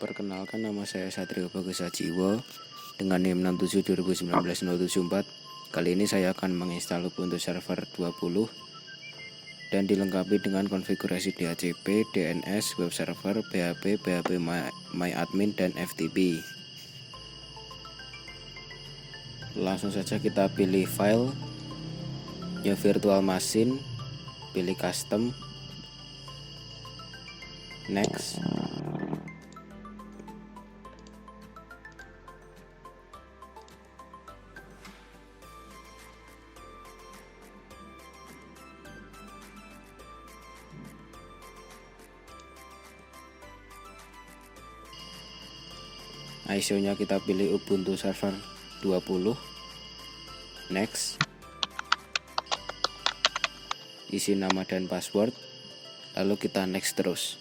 Perkenalkan, nama saya Satrio Bagus Ajiwo dengan NIM 67 2019 074. Kali ini saya akan menginstal Ubuntu Server 20 dan dilengkapi dengan konfigurasi DHCP, DNS, web server, PHP, MyAdmin, dan FTP. Langsung saja kita pilih file, new virtual machine, pilih custom, next. ISO-nya kita pilih Ubuntu Server 20, next. Isi nama dan password, lalu kita next terus.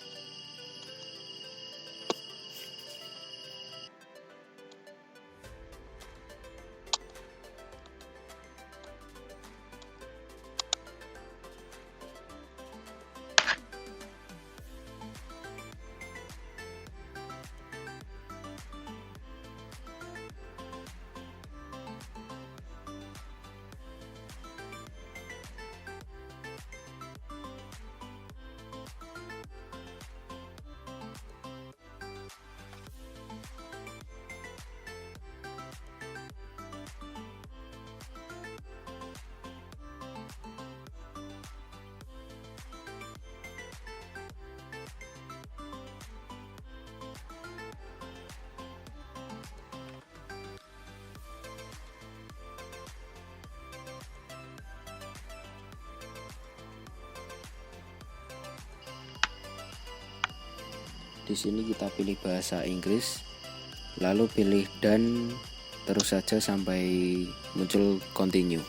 Di sini kita pilih bahasa Inggris, lalu pilih dan terus saja sampai muncul continue.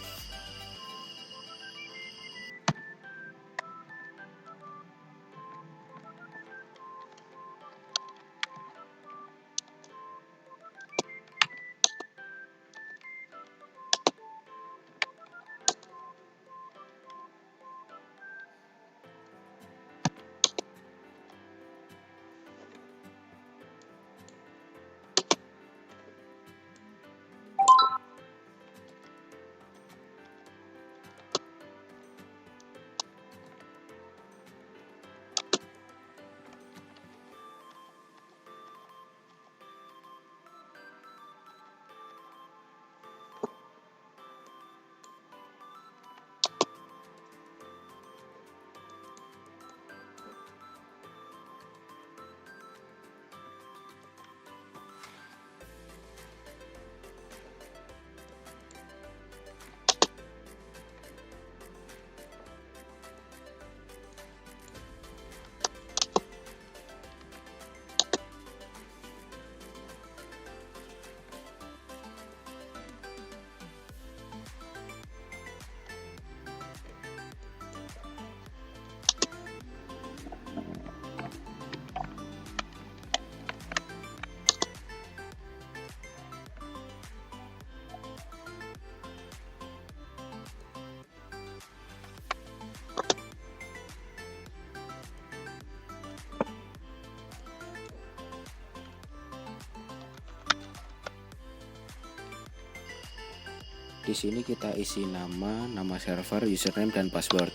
Di sini kita isi nama server, username, dan password.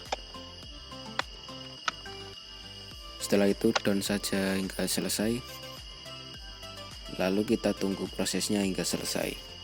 Setelah itu down saja hingga selesai. Lalu kita tunggu prosesnya hingga selesai.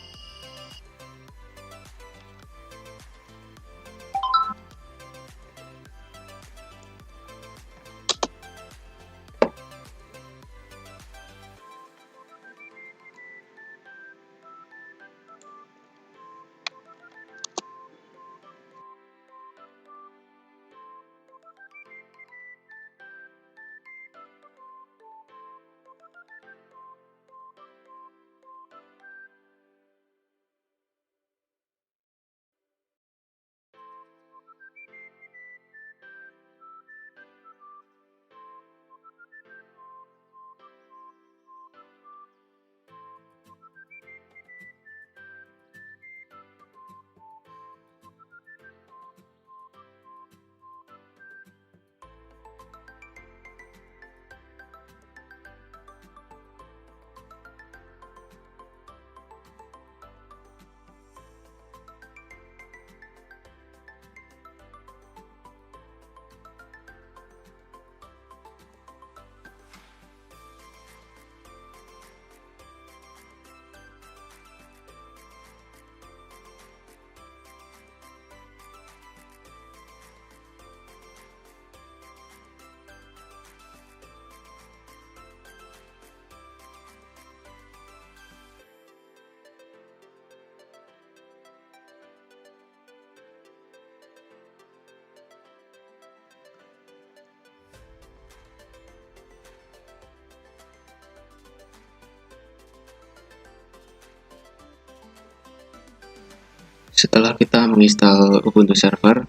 Setelah kita menginstal Ubuntu Server,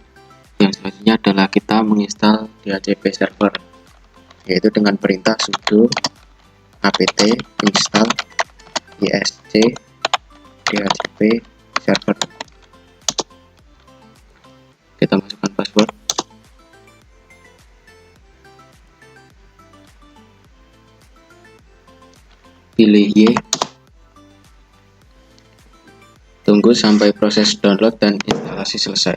yang selanjutnya adalah kita menginstal DHCP Server, yaitu dengan perintah sudo apt install isc DHCP Server. Kita masukkan password. Pilih Y. Tunggu sampai proses download dan instalasi selesai.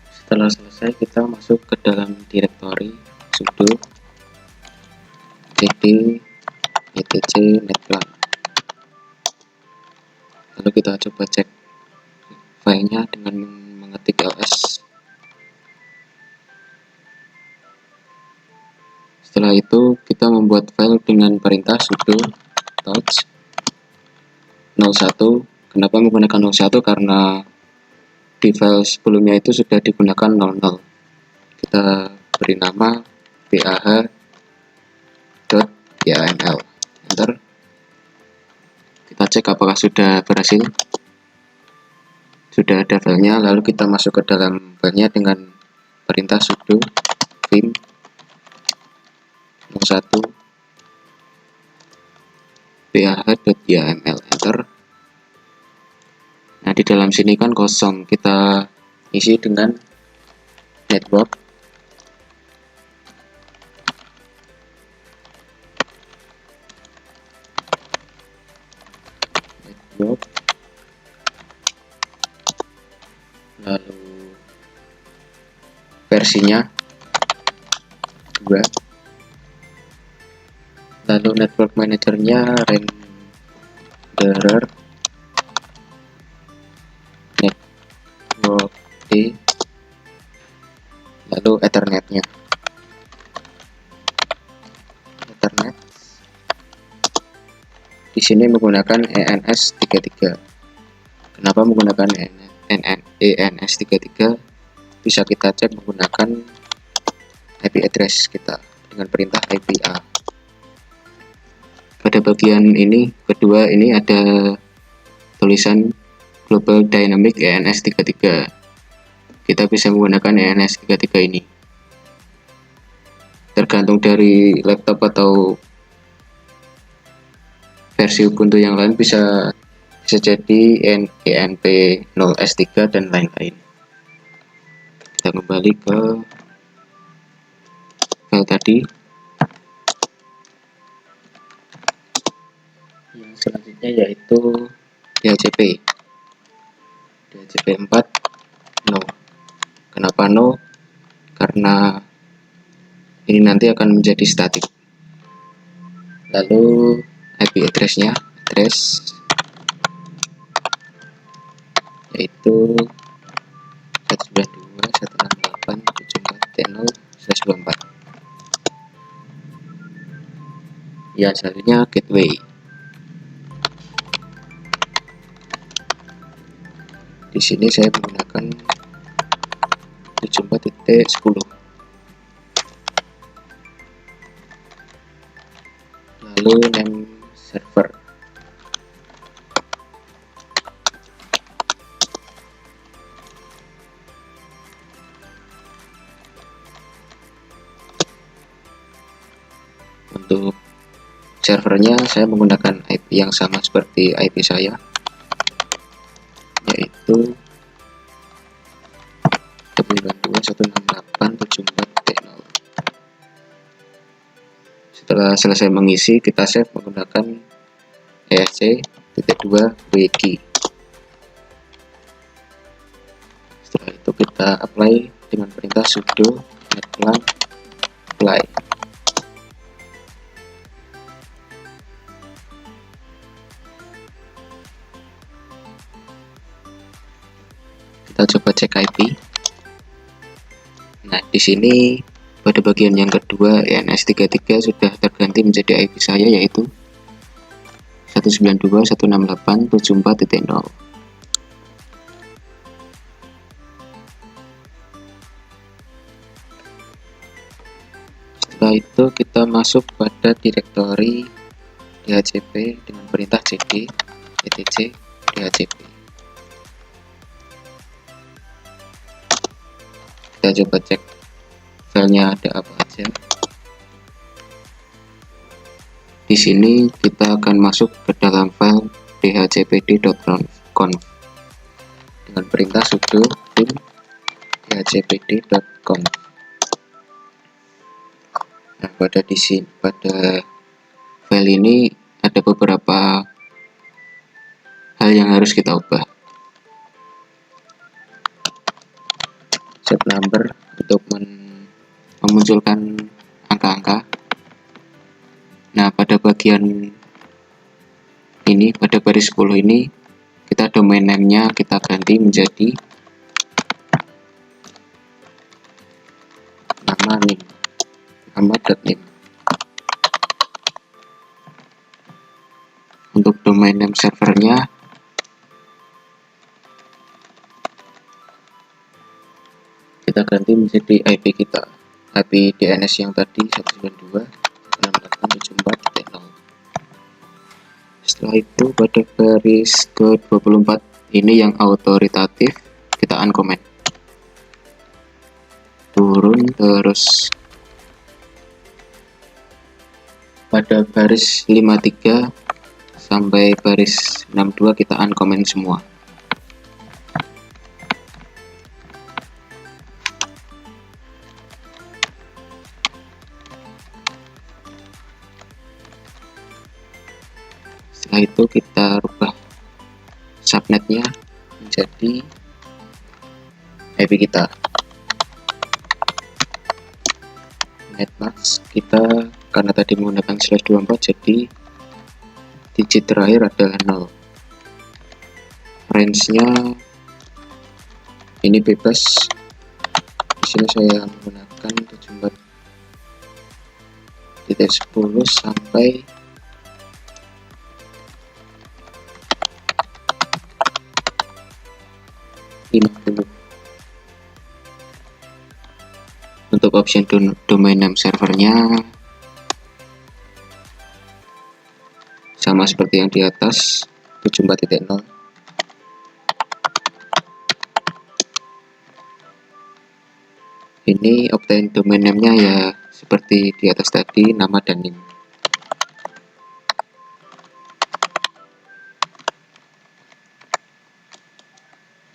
Setelah selesai, kita masuk ke dalam direktori sudo cd etc netplan. Lalu kita coba cek filenya dengan mengetik ls. Setelah itu kita membuat file dengan perintah sudo touch 01. Kenapa menggunakan 01? Karena di file sebelumnya itu sudah digunakan 00. Kita beri nama bah.yaml. Enter. Kita cek apakah sudah berhasil. Sudah ada filenya. Lalu kita masuk ke dalam filenya dengan perintah sudo vim 01 bah.yaml. Enter. Nah, di dalam sini kan kosong, kita isi dengan network. Lalu versinya 2. Lalu network manajernya renderer network D. Lalu ethernetnya ethernet di sini menggunakan ENS33. Kenapa menggunakan ENS33? Bisa kita cek menggunakan IP address kita dengan perintah IPA. Pada bagian ini kedua ini ada tulisan Global Dynamic ENS33. Kita bisa menggunakan ENS33 ini. Tergantung dari laptop atau versi Ubuntu yang lain, bisa jadi ENP0S3 dan lain-lain. Kita kembali ke file tadi. Yang selanjutnya yaitu DHCP 4 no. Kenapa no? Karena ini nanti akan menjadi static. Lalu IP address-nya yaitu 192.168.74.0/24. Ya, selanjutnya gateway. Di sini saya menggunakan 74.10. Lalu name server. Untuk servernya saya menggunakan IP yang sama seperti IP saya, yaitu 192.168.74.0. Setelah selesai mengisi, kita save menggunakan esc.2wiki. Setelah itu kita apply dengan perintah sudo netplan apply. Kita coba cek IP. Nah, di sini pada bagian yang kedua ENS33 sudah terganti menjadi IP saya, yaitu 192.168.74.0. Setelah itu kita masuk pada direktori DHCP dengan perintah cd etc DHCP. Kita coba cek filenya ada apa aja. Di sini kita akan masuk ke dalam file dhcpd.conf dengan perintah sudo bin dhcpd.conf. Nah, pada file ini ada beberapa hal yang harus kita ubah. Set number untuk memunculkan angka-angka. Nah, pada bagian ini, pada baris 10 ini, kita domain name-nya kita ganti menjadi nama.name. Untuk domain name servernya, kita ganti menjadi IP kita, IP DNS yang tadi 192.168.74.0. Setelah itu pada baris ke-24 ini yang autoritatif, kita uncomment, turun terus pada baris 53 sampai baris 62 kita uncomment semua. Setelah itu kita rubah subnetnya menjadi IP kita. Netmask kita karena tadi menggunakan /24 jadi digit terakhir adalah 0. Range-nya ini bebas. Di sini saya menggunakan 74.10 sampai 50. Untuk option domain name servernya sama seperti yang di atas 74.0. Ini obtain domain name-nya ya seperti di atas tadi, nama dan NIM.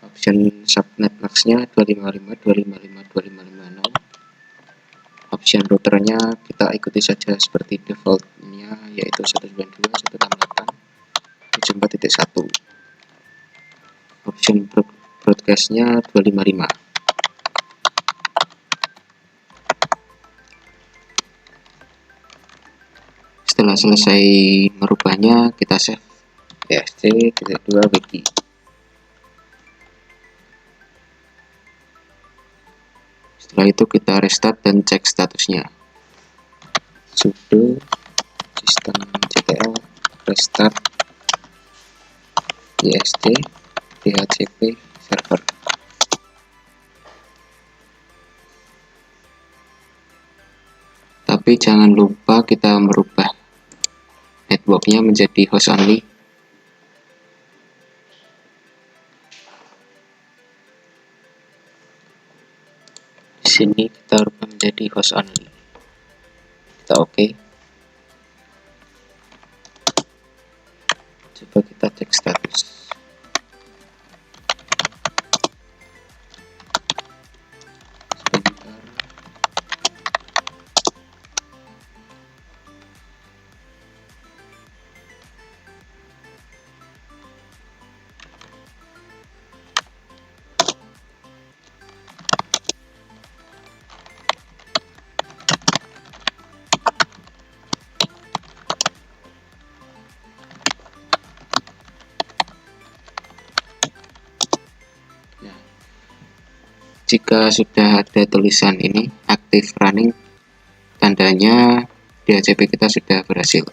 Option subnet max-nya 255.255.255.0. Option routernya kita ikuti saja seperti defaultnya, yaitu 192.168.74.1. Option broadcast-nya 255. Setelah selesai merubahnya, kita save esc-2wiki. Setelah itu kita restart dan cek statusnya. Sudo systemctl restart ist dhcp server. Tapi jangan lupa kita merubah networknya menjadi host only. Di sini kita rubah menjadi host only. Kita oke. Coba kita cek status. Sebentar. Jika sudah ada tulisan ini aktif running, tandanya DHCP kita sudah berhasil.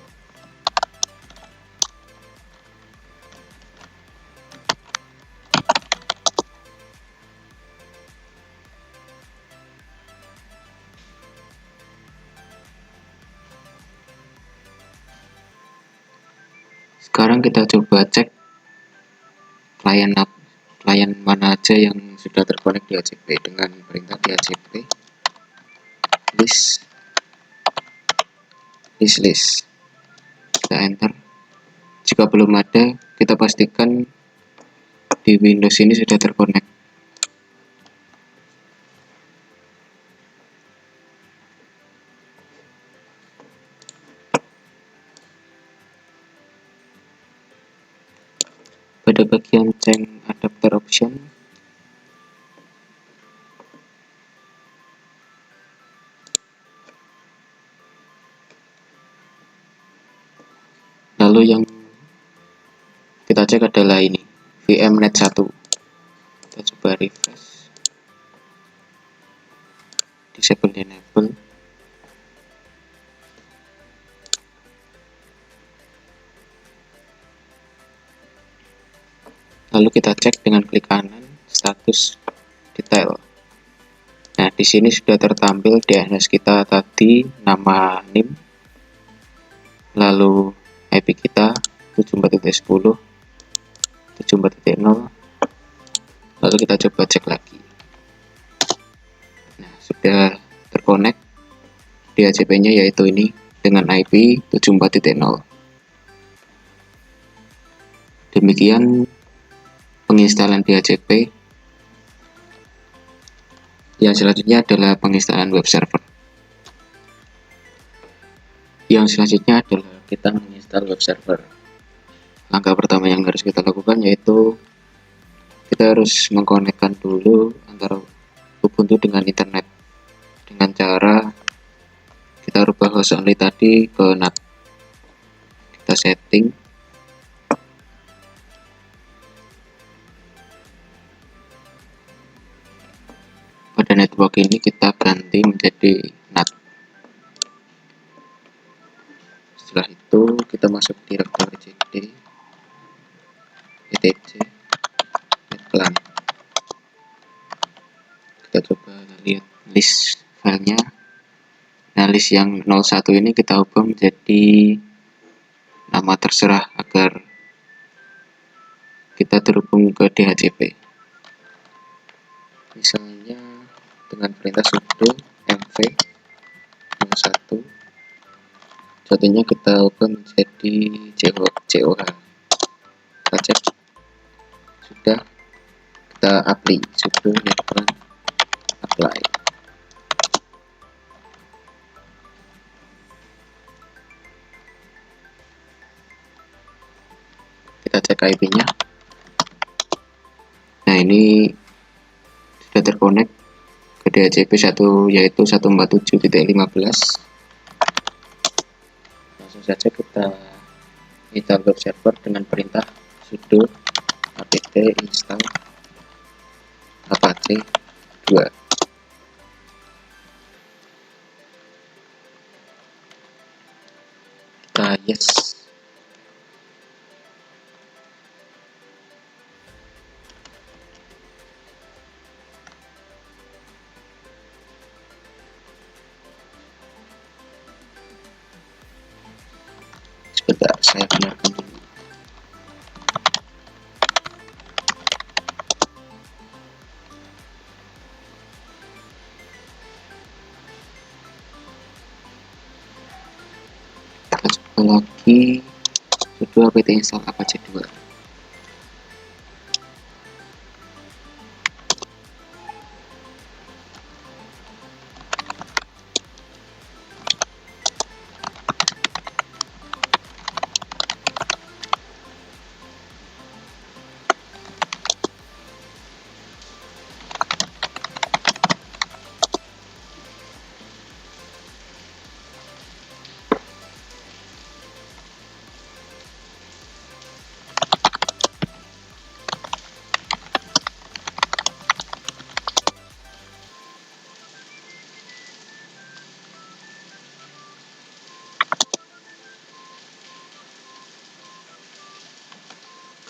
Sekarang kita coba cek klien mana aja yang sudah terkonek di DHCP dengan perintah DHCP list. Kita enter. Jika belum ada, kita pastikan di Windows ini sudah terkonek. Pada bagian change adapter option, lalu yang kita cek adalah ini, VMnet 1. Kita coba refresh, disable enable. Lalu kita cek dengan klik kanan status detail. Nah, di sini sudah tertampil DNS kita tadi, nama NIM, lalu IP kita 74.10, 74.0. Lalu kita coba cek lagi. Nah, sudah terkonek DHCP-nya yaitu ini dengan IP 74.0. Demikian penginstalan DHCP. Yang selanjutnya adalah penginstalan web server. Yang selanjutnya adalah kita menginstal web server. Langkah pertama yang harus kita lakukan yaitu kita harus mengkonekkan dulu antara Ubuntu dengan internet dengan cara kita rubah host only tadi ke NAT. Kita setting, pada network ini kita ganti menjadi NAT. Setelah itu kita masuk direktori cd etc netclan. Kita coba lihat list filenya. Nah, list yang 01 ini kita ubah menjadi nama terserah agar kita terhubung ke DHCP. Misalnya dengan perintah sudo mv 01, jadinya kita ubah menjadi COH. Kita cek sudah, kita apply sudo netclan apply. Kita cek IP-nya. Nah, ini sudah terkonek ke DHCP 1 yaitu 147.15. Langsung saja kita install web server dengan perintah sudo apt install apache 2. Kita yes. Sebentar, saya benarkan dulu. Kita coba lagi sudo apt install apache 2.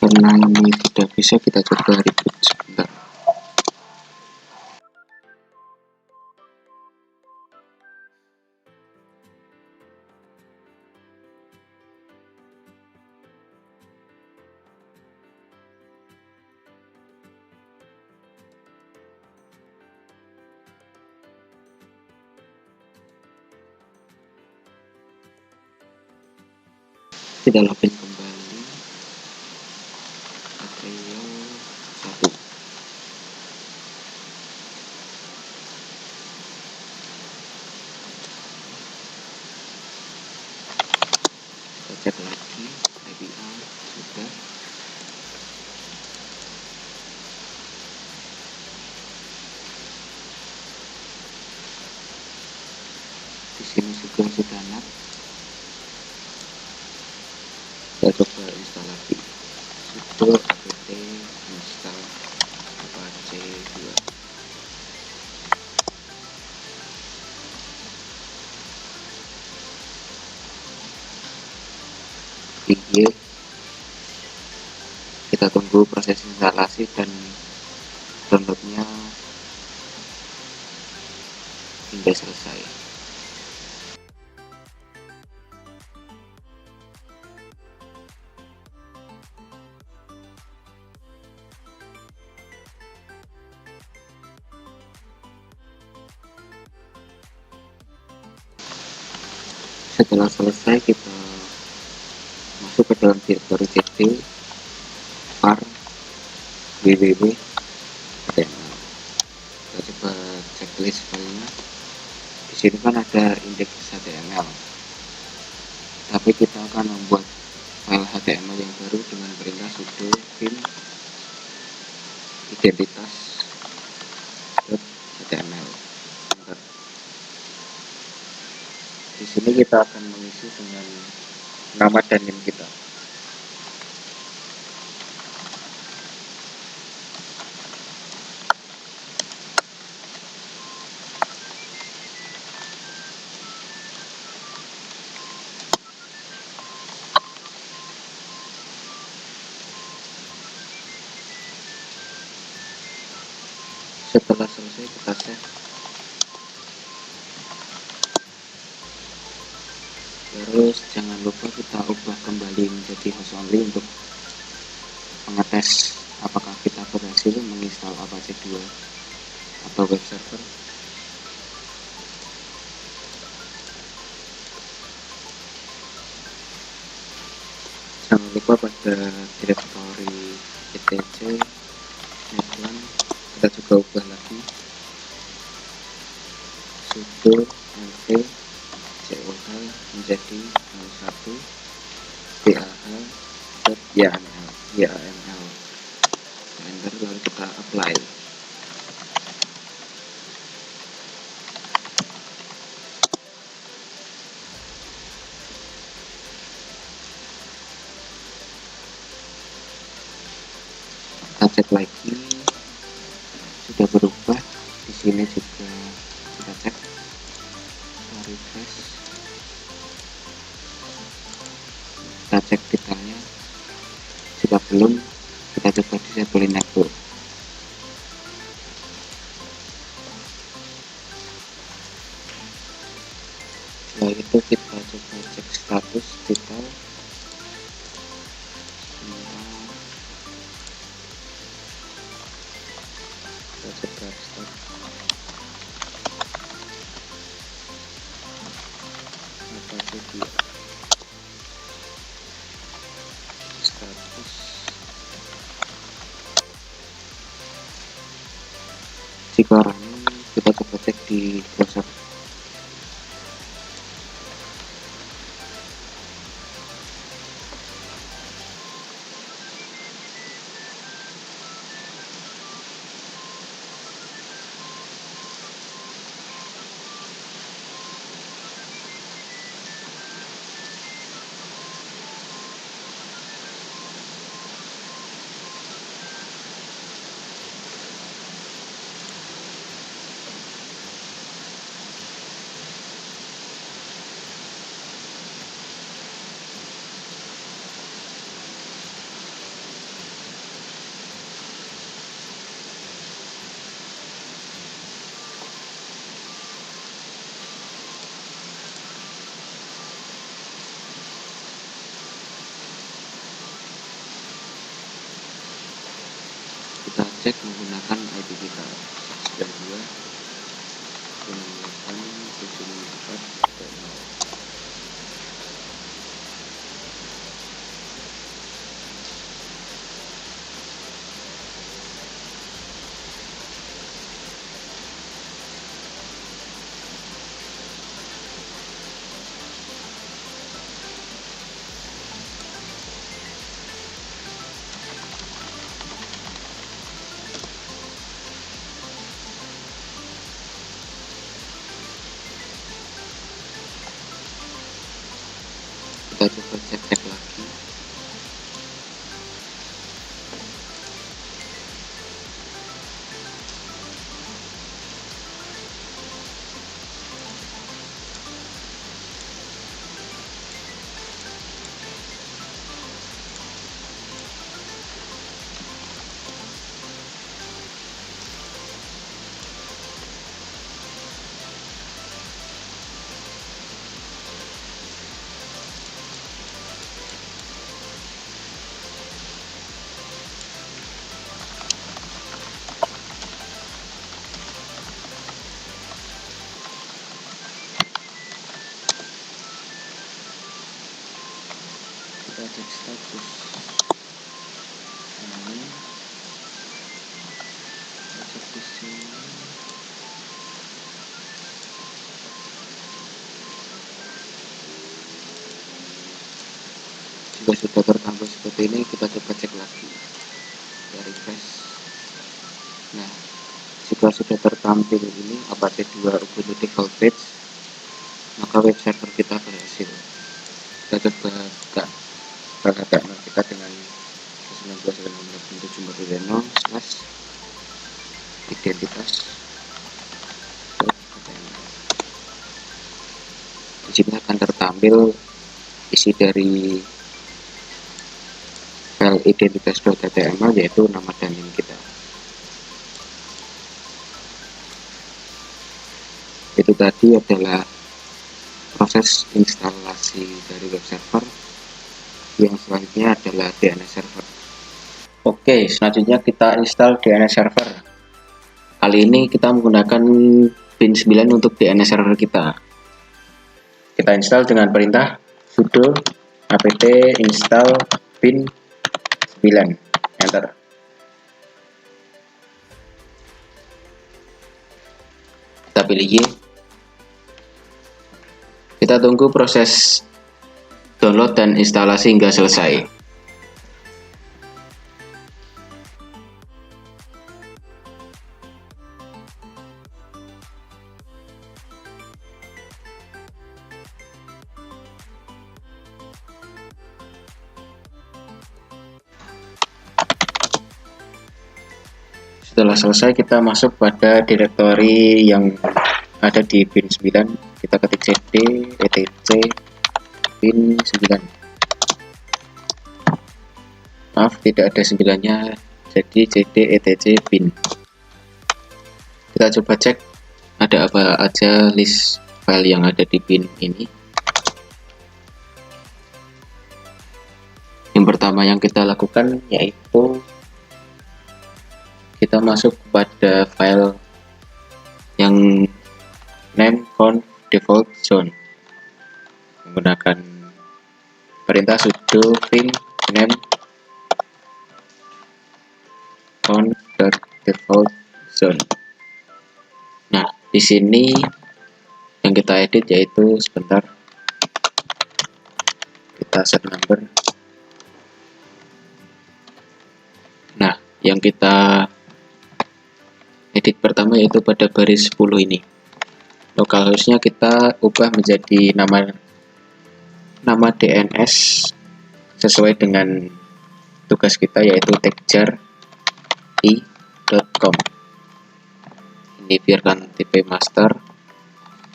Karena ini tidak bisa, kita coba reboot sebentar. kita login kembali Satrio 1. Kita cek lagi API sudah. Di sini juga sudah NAT. Kita coba install lagi. Sudo apt install apache 2. Iya, kita tunggu proses instalasi dan downloadnya hingga selesai. Setelah selesai, kita masuk ke dalam directory cd var www.html. Kita coba checklist filenya. Di sini kan ada index.html, tapi kita akan membuat file HTML yang baru dengan perintah sudo vim identitas.html. Di sini kita akan mengisi dengan nama dan NIM kita. Setelah selesai, kita save. Terus jangan lupa kita ubah kembali menjadi host only untuk mengetes apakah kita berhasil menginstal Apache 2 atau web server. Jangan lupa pada directory etc netland kita juga ubah lagi sudo lv coh menjadi 01 bah.yaml enter, lalu kita apply. Kita cek lagi, sudah berubah. Di sini juga kita cek, kita refresh, kita cek detailnya. Jika belum, kita coba disable network. Setelah itu kita coba cek status detail. Kita coba start Apache 2 status. Jika running, kita coba cek di browser. Kita cek menggunakan IP kita 92.168.0. Kita coba cek lagi. Kita cek status ini, kita cek di sini. Jika sudah tertampil seperti ini, kita coba cek lagi, kita refresh. Nah, jika sudah tertampil ini APT2 Ubuntu default page, maka web server kita berhasil. Kita coba buka HTML kita dengan 19.16.7.0/identitas. Di sini akan tertampil isi dari file identitas.html, yaitu nama dan NIM kita. Itu tadi adalah proses instalasi dari web server. Yang selanjutnya adalah DNS server. Oke, selanjutnya kita install DNS server. Kali ini kita menggunakan pin 9 untuk DNS server kita. Kita install dengan perintah sudo apt install pin 9, enter. Kita pilih Y. Kita tunggu proses download dan instalasi hingga selesai. Setelah selesai, kita masuk pada direktori yang ada di pin 9. Kita ketik cd etc pin 9. Maaf, tidak ada 9-nya, jadi cd etc pin. Kita coba cek ada apa aja list file yang ada di pin ini. Yang pertama yang kita lakukan yaitu kita masuk kepada file yang name conf default zone menggunakan perintah sudo pin name conf.default zone. Nah, di sini yang kita edit yaitu, sebentar, kita set number. Nah, yang kita edit pertama yaitu pada baris 10 ini. Localhost-nya kita ubah menjadi nama DNS sesuai dengan tugas kita, yaitu tekjar.i.com. Ini biarkan dp master.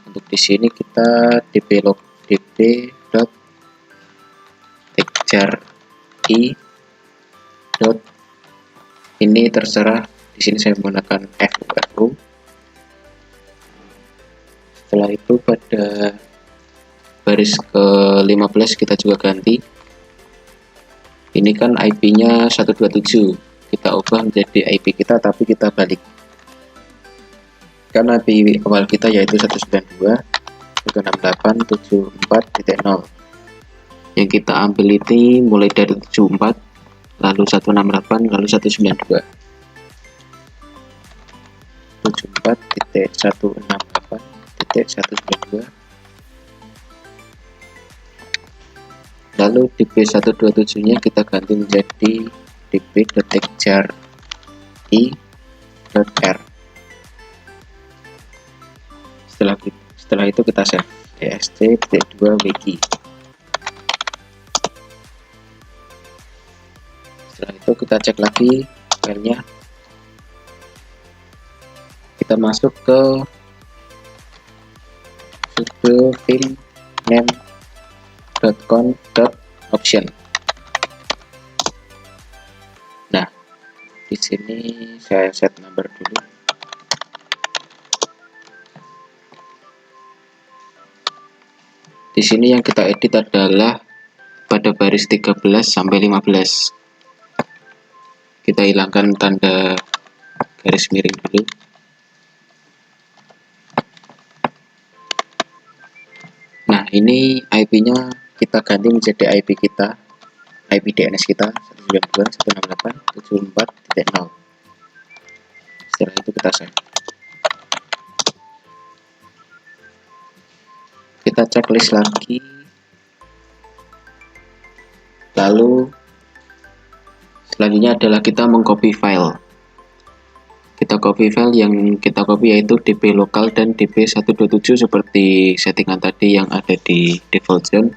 Untuk di sini kita dp.tekjar.i. Ini terserah. Di sini saya menggunakan FURU. Setelah itu pada baris ke-15 kita juga ganti. Ini kan IP-nya 127. Kita ubah menjadi IP kita, tapi kita balik. Karena IP awal kita yaitu 192.168.74.0. Yang kita ambil ini mulai dari 74, lalu 168, lalu 192. 74.168.192. Lalu dp127 nya kita ganti menjadi dp.tekjar.i.r. Setelah itu kita save est.2wiki. itu kita cek lagi filenya, kita masuk ke sudo vim name.conf.option. Nah, di sini saya set number dulu. Di sini yang kita edit adalah pada baris 13 sampai 15. Kita hilangkan tanda garis miring dulu. Nah, ini IP-nya kita ganti menjadi IP kita, IP DNS kita 192.168.74.0. Setelah itu kita save. Kita cek list lagi. Lalu selanjutnya adalah kita mengcopy file. Kita copy file, yang kita copy yaitu dp lokal dan dp127 seperti settingan tadi yang ada di default zone.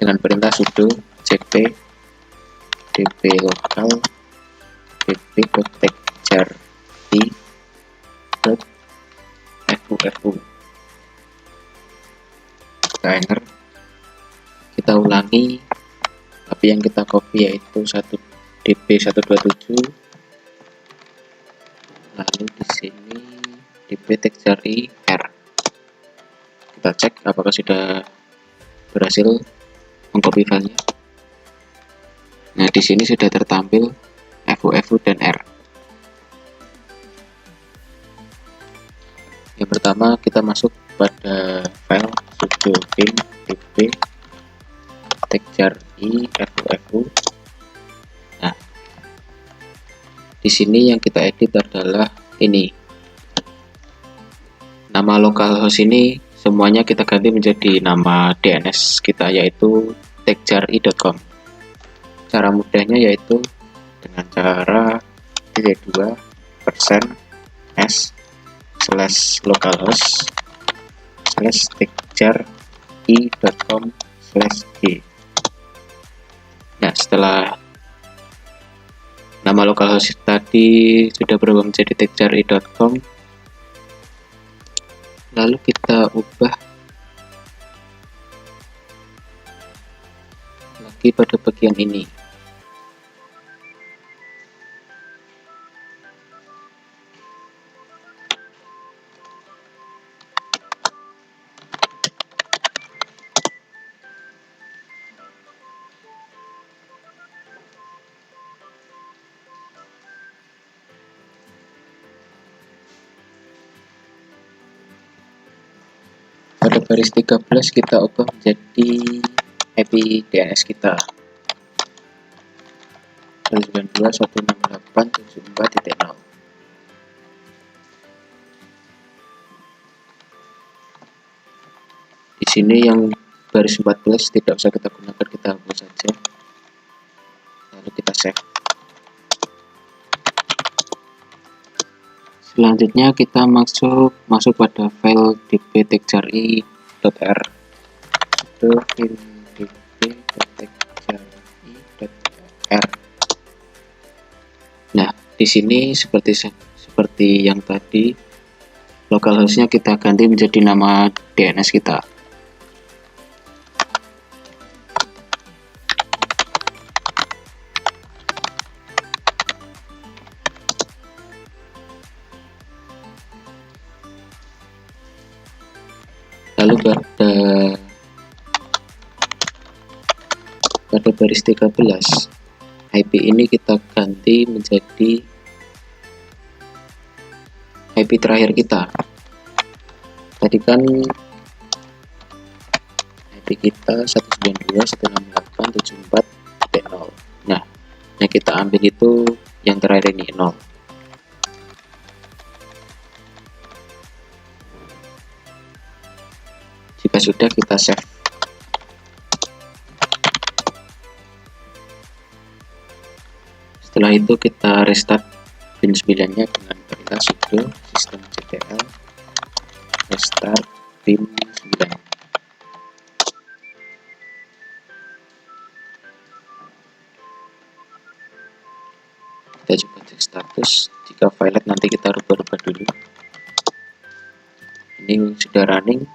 Dengan perintah sudo cp dp lokal dp.texture.i.fufu. Enter. Kita ulangi, tapi yang kita copy yaitu dp127. Lalu di sini dp.texture.i r. Kita cek apakah sudah berhasil mengcopy filenya. Nah, di sini sudah tertampil fufu dan r. Yang pertama kita masuk pada file sudo vim dp texture.i fufu. Nah, di sini yang kita edit adalah ini. Nama localhost ini semuanya kita ganti menjadi nama DNS kita, yaitu texture.i.com. Cara mudahnya yaitu dengan cara /2%/localhost/texture.i.com/g. Nah, setelah nama localhost tadi sudah berubah menjadi texture.i.com, lalu kita ubah lagi pada bagian ini. Pada baris 13 kita ubah menjadi IP DNS kita 192.168.74.0. Di sini yang baris 14 tidak usah kita gunakan, kita hapus saja. Lalu kita save. Selanjutnya kita masuk pada file dp.texture.i.r. Itu file dp.texture.i.r. Nah, di sini seperti yang tadi, localhostnya kita ganti menjadi nama DNS kita. Lalu pada baris 13 IP ini kita ganti menjadi IP terakhir kita. Tadi kan IP kita 192.168.74.0. Nah, yang kita ambil itu yang terakhir ini 0. Jika sudah, kita save. Setelah itu kita restart Win 9-nya dengan perintah sudo systemctl restart Win 9. status. Jika violet nanti kita rubah-rubah dulu. Ini sudah running,